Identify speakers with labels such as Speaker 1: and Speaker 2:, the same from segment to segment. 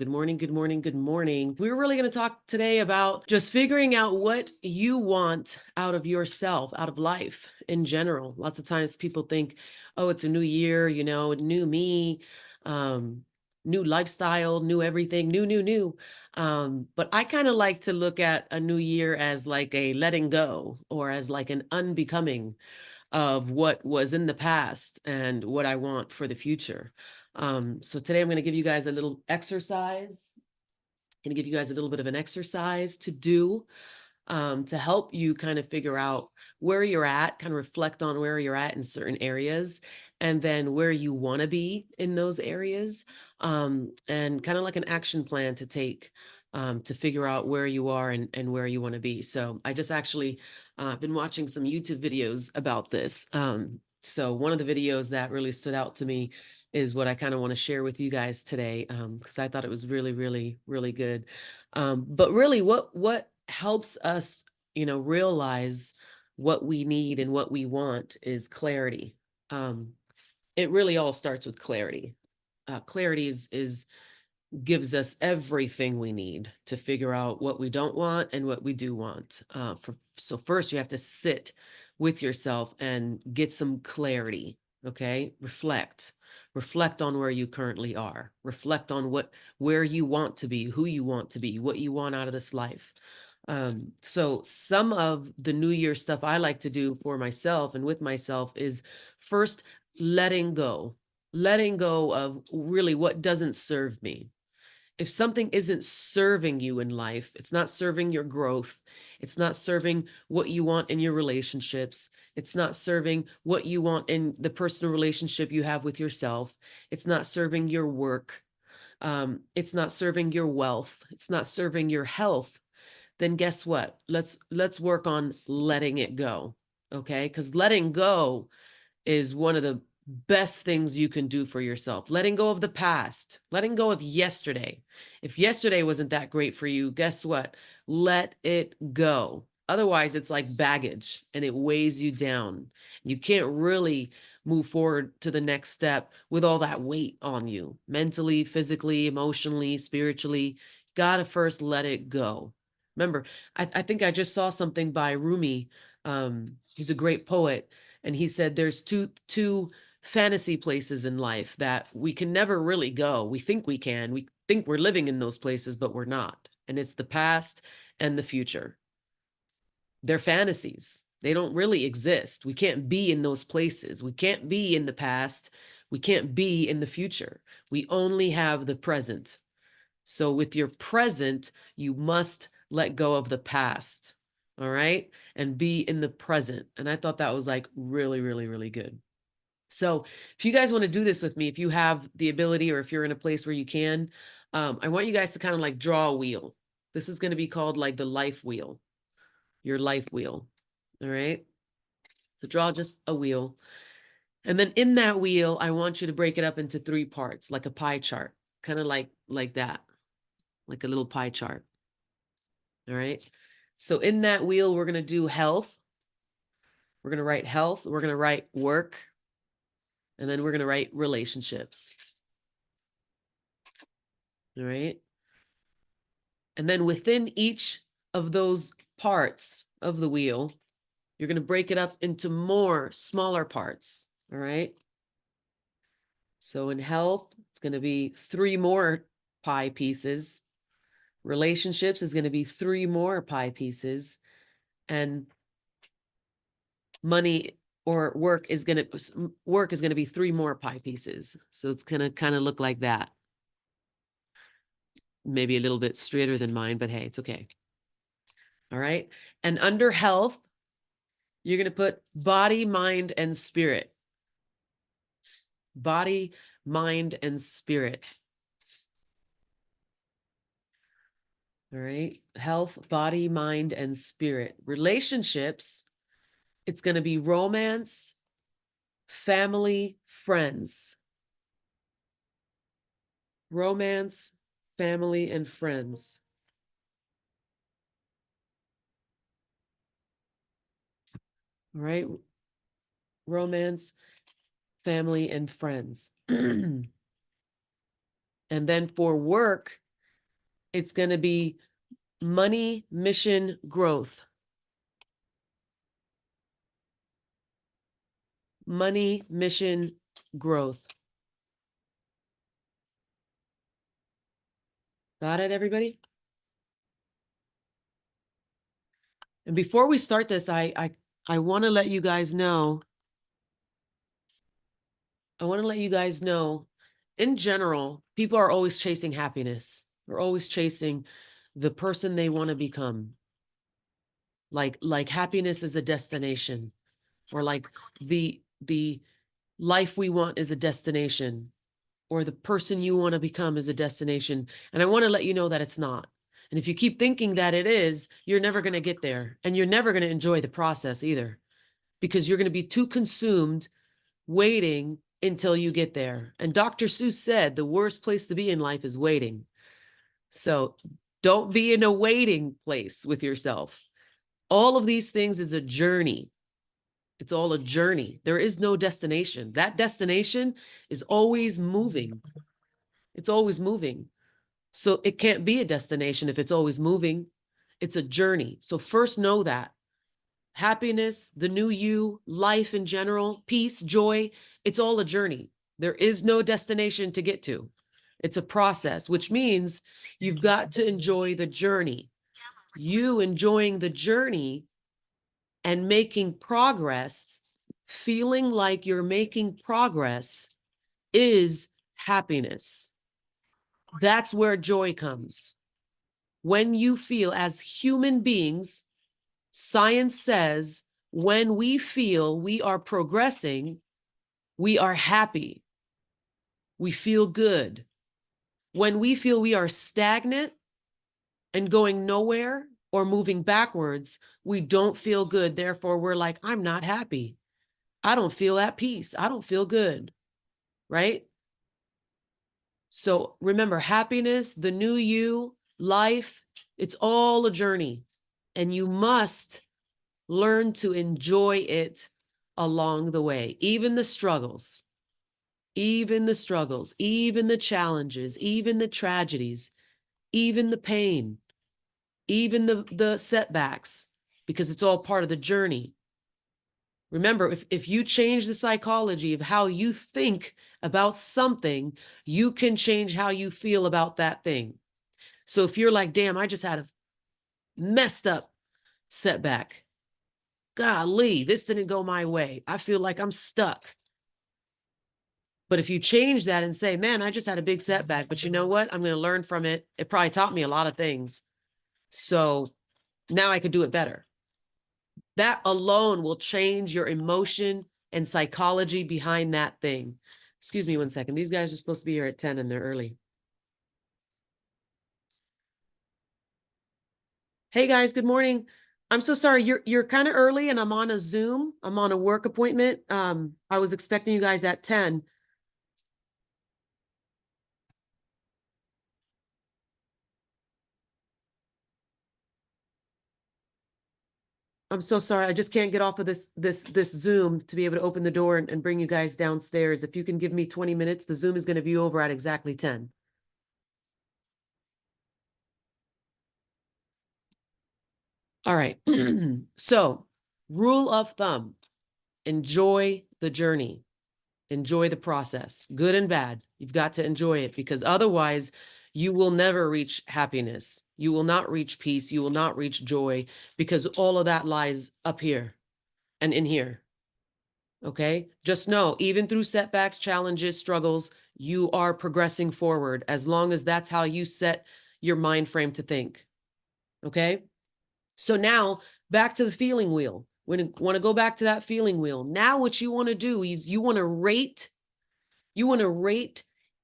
Speaker 1: Good morning, good morning, good morning. We're really going to talk today about just figuring out what you want out of yourself, out of life in general. Lots of times people think, oh, it's a new year, new me, um, new lifestyle, new everything, new. But I kind of like to look at a new year as like a letting go or as like an unbecoming of what was in the past and what I want for the future. So today I'm going to give you guys a little exercise. Going to give you guys a little bit of an exercise to do to help you kind of figure out where you're at, kind of reflect on where you're at in certain areas, and then where you want to be in those areas, and kind of like an action plan to take to figure out where you are and where you want to be. So I just actually been watching some YouTube videos about this. So one of the videos that really stood out to me is what I kind of want to share with you guys today, because I thought it was really, really, really good. But really, what helps us, realize what we need and what we want is clarity. Um, it really all starts with clarity. Clarity is gives us everything we need to figure out what we don't want and what we do want. So first, you have to sit with yourself and get some clarity. Okay, reflect on where you currently are. Reflect on where you want to be, who you want to be, what you want out of this life. So some of the New Year stuff I like to do for myself and with myself is first letting go of really what doesn't serve me. If something isn't serving you in life, it's not serving your growth, it's not serving what you want in your relationships, it's not serving what you want in the personal relationship you have with yourself, it's not serving your work, it's not serving your wealth, it's not serving your health, then guess what? Let's work on letting it go. Okay? Because letting go is one of the best things you can do for yourself. Letting go of the past, letting go of yesterday. If yesterday wasn't that great for you, guess what? Let it go. Otherwise, it's like baggage and it weighs you down. You can't really move forward to the next step with all that weight on you, mentally, physically, emotionally, spiritually. Gotta first let it go. Remember, I think I just saw something by Rumi. He's a great poet, and he said there's two fantasy places in life that we can never really go. We think we can. We think we're living in those places, but we're not. And it's the past and the future. They're fantasies. They don't really exist. We can't be in those places. We can't be in the past. We can't be in the future. We only have the present. So with your present, you must let go of the past. All right. And be in the present. And I thought that was like really, really, really good. So if you guys want to do this with me, if you have the ability or if you're in a place where you can, I want you guys to kind of like draw a wheel. This is going to be called like the life wheel, your life wheel. All right. So draw just a wheel. And then in that wheel, I want you to break it up into three parts, like a pie chart, kind of like that, like a little pie chart. All right. So in that wheel, we're going to do health. We're going to write health. We're going to write work. And then we're going to write relationships. All right. And then within each of those parts of the wheel, you're going to break it up into more smaller parts. All right. So in health, it's going to be three more pie pieces. Relationships is going to be three more pie pieces. And money or work is going to be three more pie pieces. So it's going to kind of look like that. Maybe a little bit straighter than mine, but hey, it's okay. All right. And under health, you're going to put body, mind, and spirit. Body, mind, and spirit. All right. Health, body, mind, and spirit. Relationships, it's going to be romance, family, friends. Romance, family, and friends. All right. Romance, family, and friends. And then for work, It's going to be money, mission, growth. Money, mission, growth. Got it, everybody? And before we start this, I want to let you guys know, in general, people are always chasing happiness. They're always chasing the person they want to become. Like happiness is a destination, or like the life we want is a destination, or the person you want to become is a destination. And I want to let you know that it's not. And if you keep thinking that it is, you're never going to get there, and you're never going to enjoy the process either, because you're going to be too consumed waiting until you get there. And Dr. Seuss said the worst place to be in life is waiting. So don't be in a waiting place with yourself. All of these things is a journey. It's all a journey. There is no destination. That destination is always moving. It's always moving. So it can't be a destination if it's always moving. It's a journey. So first know that. Happiness, the new you, life in general, peace, joy, it's all a journey. There is no destination to get to. It's a process, which means you've got to enjoy the journey. You enjoying the journey and making progress, feeling like you're making progress, is happiness. That's where joy comes. When you feel, as human beings, science says, when we feel we are progressing, we are happy. We feel good. When we feel we are stagnant and going nowhere or moving backwards, we don't feel good. Therefore, we're like, I'm not happy. I don't feel at peace. I don't feel good. Right? So remember, happiness, the new you, life, it's all a journey. And you must learn to enjoy it along the way, even the struggles, even the challenges, even the tragedies, even the pain, even the setbacks, because it's all part of the journey. Remember, if you change the psychology of how you think about something, you can change how you feel about that thing. So if you're like, damn, I just had a messed up setback. Golly, this didn't go my way. I feel like I'm stuck. But if you change that and say, man, I just had a big setback, but you know what? I'm going to learn from it. It probably taught me a lot of things. So now I could do it better. That alone will change your emotion and psychology behind that thing. Excuse me 1 second. These guys are supposed to be here at 10 and they're early. Hey guys, good morning. I'm so sorry. You're kind of early and I'm on a Zoom. I'm on a work appointment. I was expecting you guys at 10. I'm so sorry. I just can't get off of this Zoom to be able to open the door and bring you guys downstairs. If you can give me 20 minutes, the Zoom is going to be over at exactly 10. All right. So, rule of thumb, enjoy the journey. Enjoy the process, good and bad. You've got to enjoy it, because otherwise you will never reach happiness. You will not reach peace. You will not reach joy, because all of that lies up here and in here. Okay. Just know, even through setbacks, challenges, struggles, you are progressing forward, as long as that's how you set your mind frame to think. Okay. So now back to the feeling wheel. When you want to go back to that feeling wheel, now what you want to do is you want to rate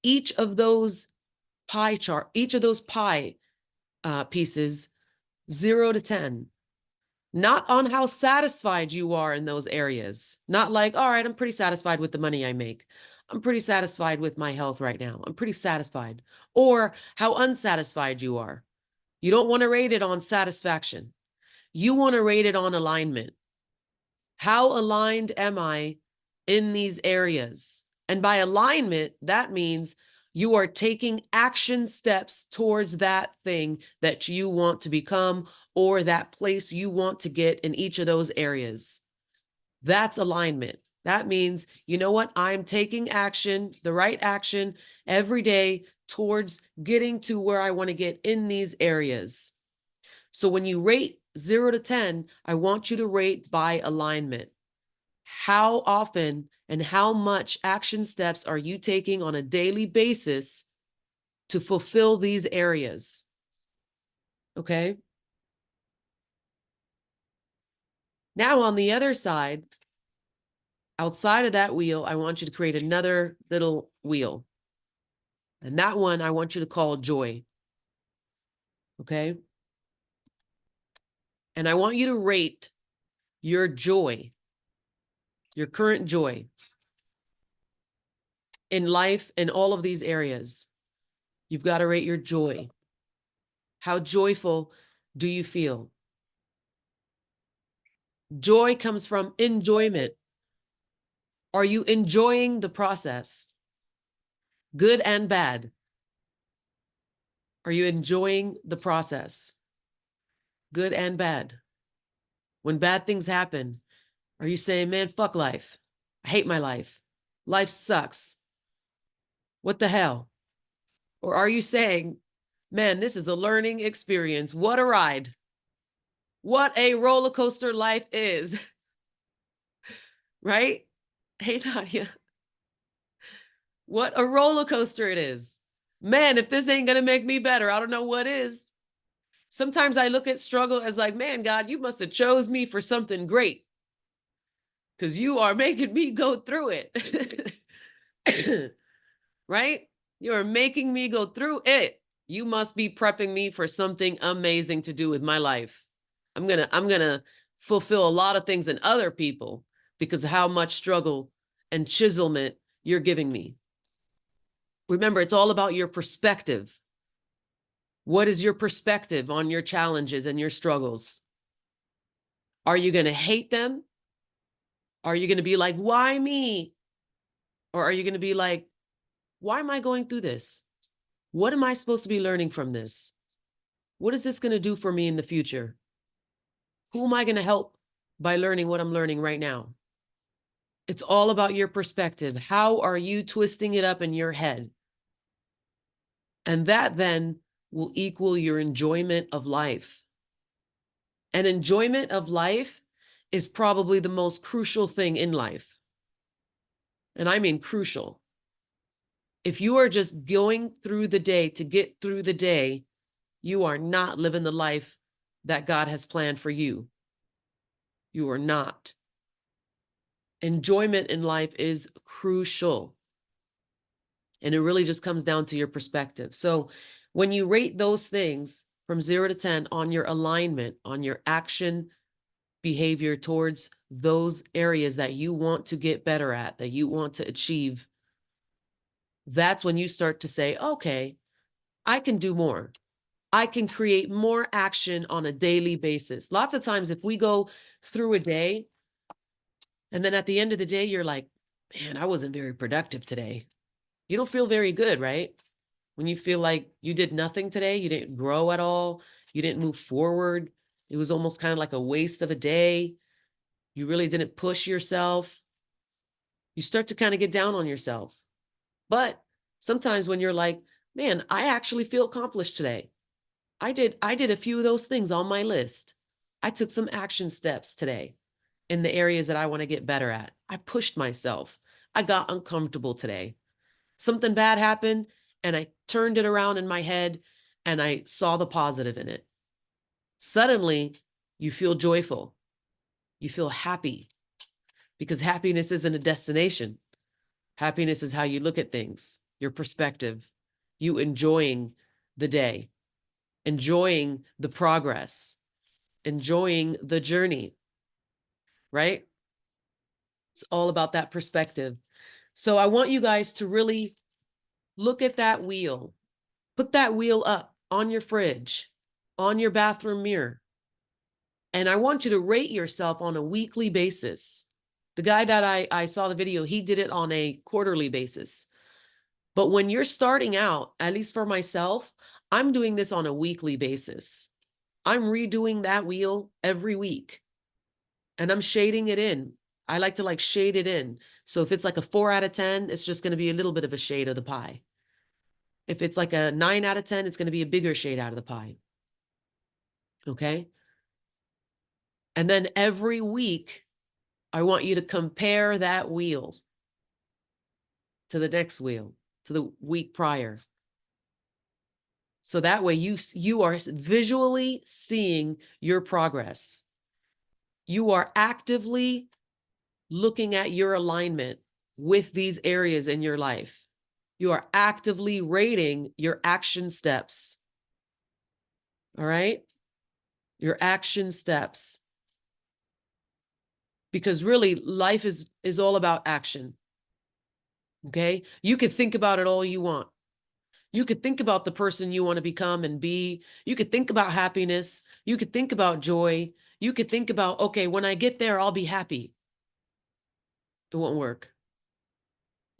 Speaker 1: each of those pie pieces 0 to 10. Not on how satisfied you are in those areas. Not like, all right, I'm pretty satisfied with the money I make. I'm pretty satisfied with my health right now. I'm pretty satisfied. Or how unsatisfied you are. You don't want to rate it on satisfaction. You want to rate it on alignment. How aligned am I in these areas? And by alignment, that means You are taking action steps towards that thing that you want to become or that place you want to get in each of those areas. That's alignment. That means, you know what? I'm taking action, the right action every day towards getting to where I want to get in these areas. So when you rate 0 to 10, I want you to rate by alignment. How often and how much action steps are you taking on a daily basis to fulfill these areas? Okay. Now on the other side, outside of that wheel, I want you to create another little wheel. And that one I want you to call joy. Okay. And I want you to rate your joy, your current joy in life in all of these areas. You've got to rate your joy. How joyful do you feel? Joy comes from enjoyment. Are you enjoying the process? Good and bad. Are you enjoying the process? Good and bad. When bad things happen, are you saying, man, fuck life. I hate my life. Life sucks. What the hell? Or are you saying, man, this is a learning experience. What a ride. What a roller coaster life is. Right? Hey, Nadia. What a roller coaster it is. Man, if this ain't going to make me better, I don't know what is. Sometimes I look at struggle as like, man, God, you must have chose me for something great because you are making me go through it. Right? You are making me go through it. You must be prepping me for something amazing to do with my life. I'm going to fulfill a lot of things in other people because of how much struggle and chiselment you're giving me. Remember, it's all about your perspective. What is your perspective on your challenges and your struggles? Are you going to hate them? Are you going to be like, why me? Or are you going to be like, why am I going through this? What am I supposed to be learning from this? What is this going to do for me in the future? Who am I going to help by learning what I'm learning right now? It's all about your perspective. How are you twisting it up in your head? And that then will equal your enjoyment of life. And enjoyment of life is probably the most crucial thing in life. And I mean crucial. If you are just going through the day to get through the day, you are not living the life that God has planned for you. You are not. Enjoyment in life is crucial. And it really just comes down to your perspective. So when you rate those things from 0 to 10 on your alignment, on your action behavior towards those areas that you want to get better at, that you want to achieve, that's when you start to say, okay, I can do more. I can create more action on a daily basis. Lots of times, if we go through a day and then at the end of the day, you're like, man, I wasn't very productive today. You don't feel very good, right? When you feel like you did nothing today, you didn't grow at all, you didn't move forward. It was almost kind of like a waste of a day. You really didn't push yourself. You start to kind of get down on yourself. But sometimes when you're like, man, I actually feel accomplished today. I did a few of those things on my list. I took some action steps today in the areas that I want to get better at. I pushed myself. I got uncomfortable today. Something bad happened and I turned it around in my head and I saw the positive in it. Suddenly, you feel joyful. You feel happy because happiness isn't a destination. Happiness is how you look at things, your perspective, you enjoying the day, enjoying the progress, enjoying the journey, right? It's all about that perspective. So I want you guys to really look at that wheel. Put that wheel up on your fridge, on your bathroom mirror. And I want you to rate yourself on a weekly basis. The guy that I saw the video, he did it on a quarterly basis. But when you're starting out, at least for myself, I'm doing this on a weekly basis. I'm redoing that wheel every week and I'm shading it in. I like to like shade it in. So if it's like a 4 out of 10, it's just going to be a little bit of a shade of the pie. If it's like a 9 out of 10, it's going to be a bigger shade out of the pie. Okay. And then every week, I want you to compare that wheel to the next wheel, to the week prior. So that way you are visually seeing your progress. You are actively looking at your alignment with these areas in your life. You are actively rating your action steps. All right? Your action steps. Because really life is all about action. Okay? You could think about it all you want. You could think about the person you want to become and be. You could think about happiness. You could think about joy. You could think about, okay, when I get there, I'll be happy. It won't work.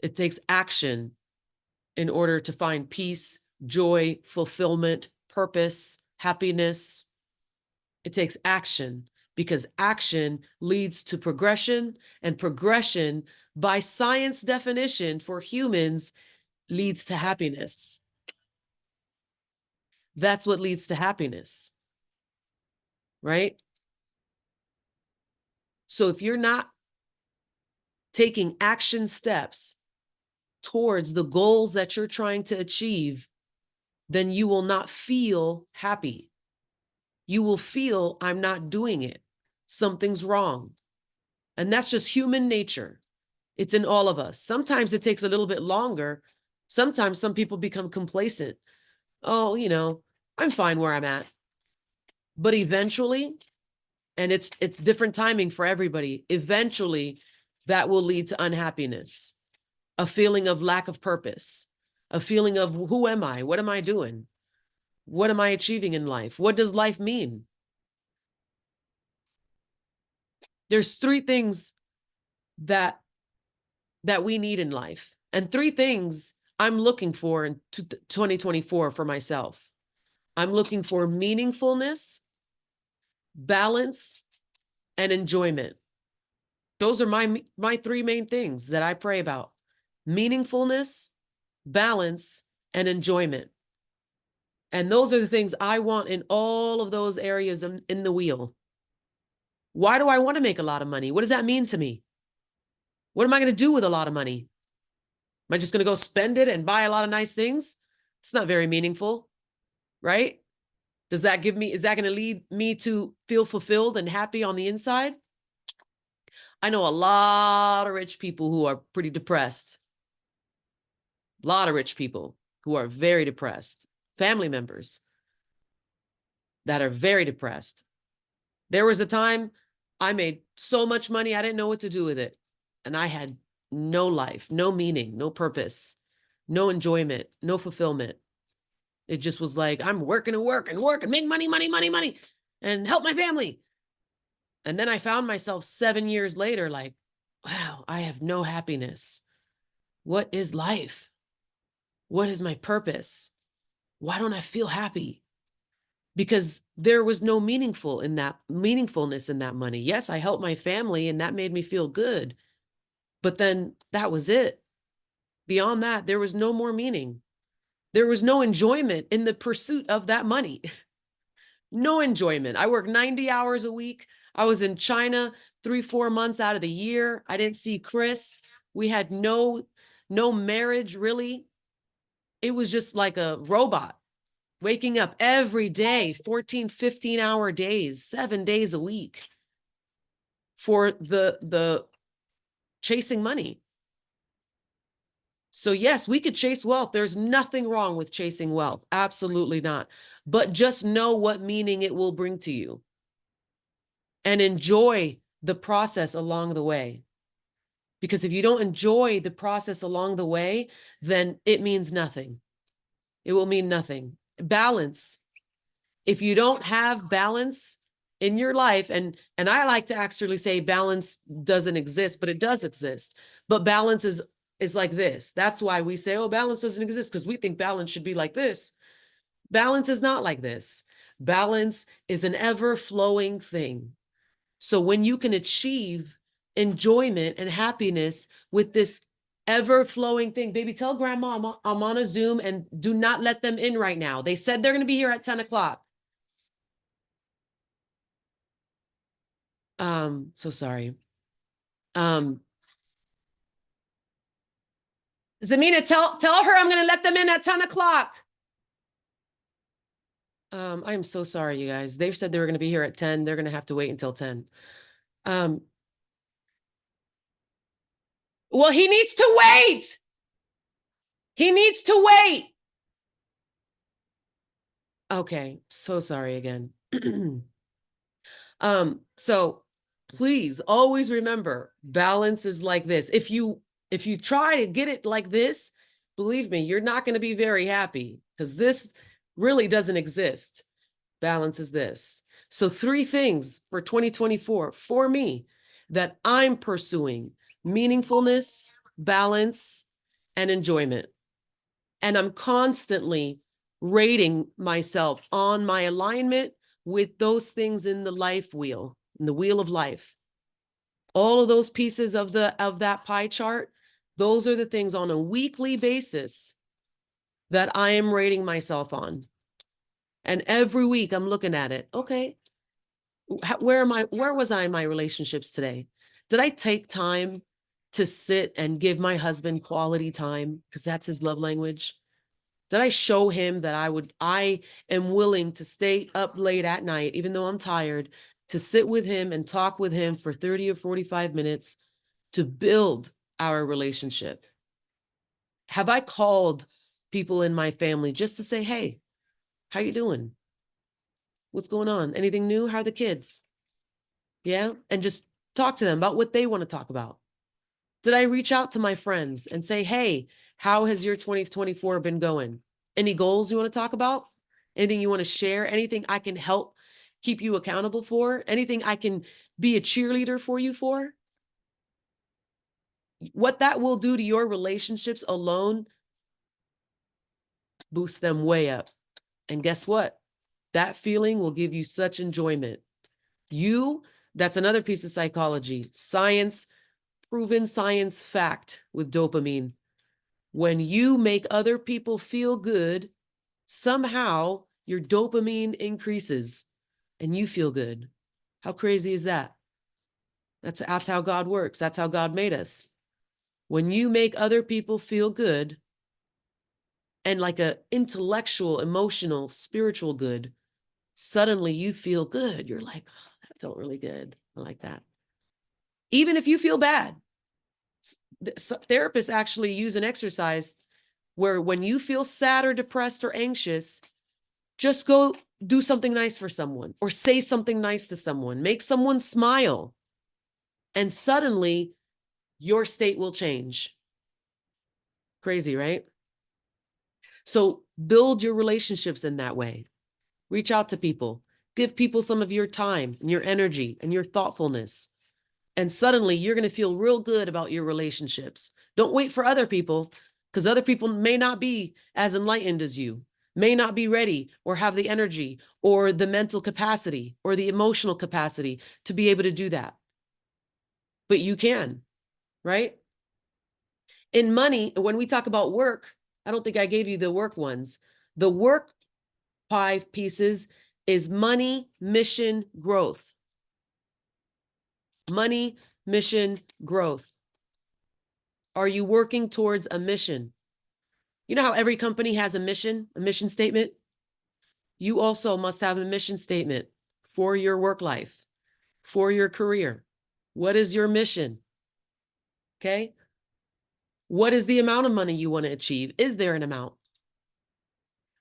Speaker 1: It takes action in order to find peace, joy, fulfillment, purpose, happiness. It takes action because action leads to progression, and progression, by science definition for humans, leads to happiness. That's what leads to happiness, right? So if you're not taking action steps towards the goals that you're trying to achieve, then you will not feel happy. You will feel, I'm not doing it. Something's wrong. And that's just human nature. It's in all of us. Sometimes it takes a little bit longer. Sometimes some people become complacent. Oh, I'm fine where I'm at. But eventually, and it's different timing for everybody, eventually that will lead to unhappiness, a feeling of lack of purpose, a feeling of who am I? What am I doing? What am I achieving in life? What does life mean? There's 3 things that we need in life, and 3 things I'm looking for in 2024 for myself. I'm looking for meaningfulness, balance, and enjoyment. Those are my 3 main things that I pray about: meaningfulness, balance, and enjoyment. And those are the things I want in all of those areas in the wheel. Why do I want to make a lot of money? What does that mean to me? What am I going to do with a lot of money? Am I just going to go spend it and buy a lot of nice things? It's not very meaningful, right? Is that going to lead me to feel fulfilled and happy on the inside? I know a lot of rich people who are pretty depressed. A lot of rich people who are very depressed. Family members that are very depressed. There was a time I made so much money, I didn't know what to do with it. And I had no life, no meaning, no purpose, no enjoyment, no fulfillment. It just was like, I'm working and work and work and make money, money, money, money, and help my family. And then I found myself 7 years later, like, wow, I have no happiness. What is life? What is my purpose? Why don't I feel happy? Because there was no meaningfulness in that money. Yes, I helped my family and that made me feel good. But then that was it. Beyond that, there was no more meaning. There was no enjoyment in the pursuit of that money. No enjoyment. I worked 90 hours a week. I was in China 3-4 months out of the year. I didn't see Chris. We had no marriage, really. It was just like a robot, waking up every day, 14, 15-hour days, 7 days a week for the chasing money. So yes, we could chase wealth. There's nothing wrong with chasing wealth. Absolutely not. But just know what meaning it will bring to you and enjoy the process along the way. Because if you don't enjoy the process along the way, then it means nothing. It will mean nothing. Balance. If you don't have balance in your life, and I like to actually say balance doesn't exist, but it does exist. But balance is is like this. That's why we say, oh, balance doesn't exist, because we think balance should be like this. Balance is not like this. Balance is an ever-flowing thing. So when you can achieve enjoyment and happiness with this ever-flowing thing, baby, tell grandma I'm on a Zoom and do not let them in right now. They said they're going to be here at 10 o'clock. So sorry. Zamina, tell her I'm going to let them in at 10 o'clock. I am so sorry, you guys. They've said they were going to be here at 10. They're going to have to wait until 10. Well, he needs to wait. He needs to wait. Okay, so sorry again. So please always remember, balance is like this. If you try to get it like this, believe me, you're not going to be very happy, because this really doesn't exist. Balance is this. So 3 things for 2024 for me that I'm pursuing: meaningfulness, balance, and enjoyment. And I'm constantly rating myself on my alignment with those things in the life wheel, in the wheel of life. All of those pieces of that pie chart, those are the things on a weekly basis that I am rating myself on. And every week I'm looking at it. Okay, where was I in my relationships today? Did I take time to sit and give my husband quality time, because that's his love language? Did I show him that I am willing to stay up late at night, even though I'm tired, to sit with him and talk with him for 30 or 45 minutes to build our relationship? Have I called people in my family just to say, hey, how you doing? What's going on? Anything new? How are the kids? Yeah. And just talk to them about what they want to talk about. Did I reach out to my friends and say, hey, how has your 2024 been going? Any goals you want to talk about? Anything you want to share? Anything I can help keep you accountable for? Anything I can be a cheerleader for you for? What that will do to your relationships alone, boost them way up. And guess what? That feeling will give you such enjoyment. That's another piece of psychology, science, proven science fact with dopamine. When you make other people feel good, somehow your dopamine increases and you feel good. How crazy is that? That's how God works. That's how God made us. When you make other people feel good, and like a intellectual, emotional, spiritual good, suddenly you feel good. You're like, oh, that felt really good. I like that. Even if you feel bad, therapists actually use an exercise where when you feel sad or depressed or anxious, just go do something nice for someone or say something nice to someone, make someone smile. And suddenly your state will change. Crazy, right? So build your relationships in that way. Reach out to people, give people some of your time and your energy and your thoughtfulness. And suddenly you're going to feel real good about your relationships. Don't wait for other people, because other people may not be as enlightened as you, may not be ready or have the energy or the mental capacity or the emotional capacity to be able to do that. But you can, right? In money, when we talk about work, I don't think I gave you the work ones. The work 5 pieces is money, mission, growth. Money, mission, growth. Are you working towards a mission? You know how every company has a mission statement? You also must have a mission statement for your work life, for your career. What is your mission? Okay. What is the amount of money you want to achieve? Is there an amount?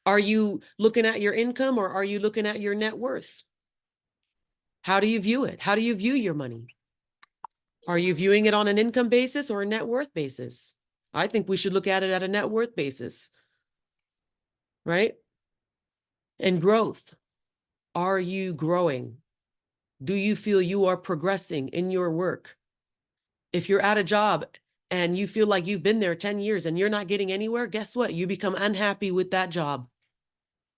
Speaker 1: Are you looking at your income or are you looking at your net worth? How do you view it? How do you view your money? Are you viewing it on an income basis or a net worth basis? I think we should look at it at a net worth basis, right? And growth. Are you growing? Do you feel you are progressing in your work? If you're at a job and you feel like you've been there 10 years and you're not getting anywhere, guess what? You become unhappy with that job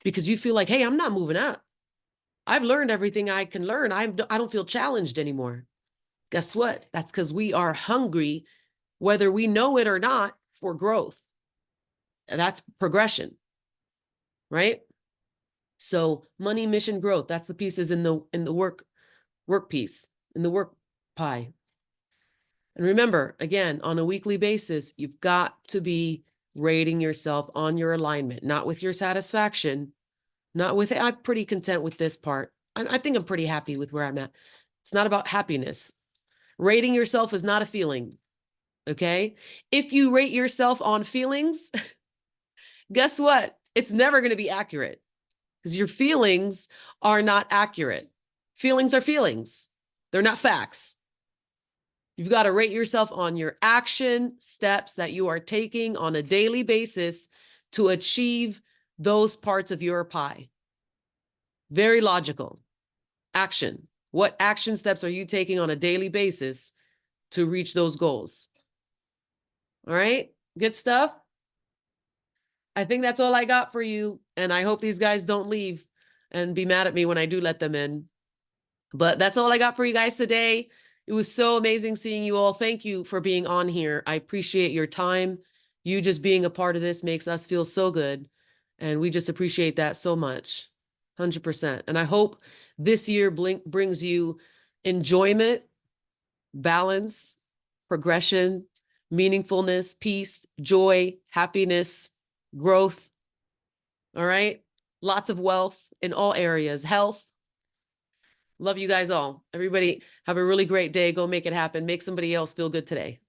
Speaker 1: because you feel like, hey, I'm not moving up. I've learned everything I can learn. I don't feel challenged anymore. Guess what? That's because we are hungry, whether we know it or not, for growth. That's progression, right? So money, mission, growth. That's the pieces in the work piece, in the work pie. And remember, again, on a weekly basis, you've got to be rating yourself on your alignment, not with your satisfaction, not with, I'm pretty content with this part. I think I'm pretty happy with where I'm at. It's not about happiness. Rating yourself is not a feeling. Okay. If you rate yourself on feelings, guess what? It's never going to be accurate because your feelings are not accurate. Feelings are feelings. They're not facts. You've got to rate yourself on your action steps that you are taking on a daily basis to achieve those parts of your pie. Very logical. Action. What action steps are you taking on a daily basis to reach those goals? All right. Good stuff. I think that's all I got for you. And I hope these guys don't leave and be mad at me when I do let them in. But that's all I got for you guys today. It was so amazing seeing you all. Thank you for being on here. I appreciate your time. You just being a part of this makes us feel so good. And we just appreciate that so much. 100%. And I hope this year brings you enjoyment, balance, progression, meaningfulness, peace, joy, happiness, growth. All right. Lots of wealth in all areas, health. Love you guys all. Everybody have a really great day. Go make it happen. Make somebody else feel good today.